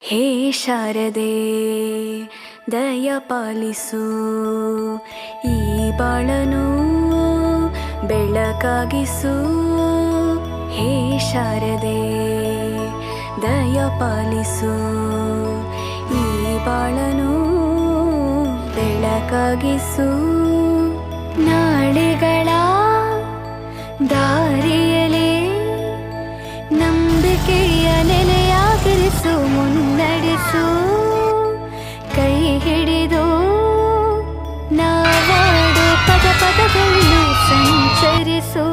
ಹೇ ಶಾರದೆ ದಯ ಪಾಲಿಸು, ಈ ಬಾಳನು ಬೆಳಕಾಗಿಸು. ಹೇ ಶಾರದೆ ದಯ ಪಾಲಿಸು, ಈ ಬಾಳನು ಬೆಳಕಾಗಿಸು. ನಾಳೆಗಳ ದಾರಿಯಲೇ ನಂಬಿಕೆಯ ನೆಲೆಯಾಗಿರಿಸು, ಮುನ್ನಡೆಸು. ಕೈ ಹಿಡಿದು ನಾವಾಡು ಪದ ಪದಗಳು ಸಂಚರಿಸು.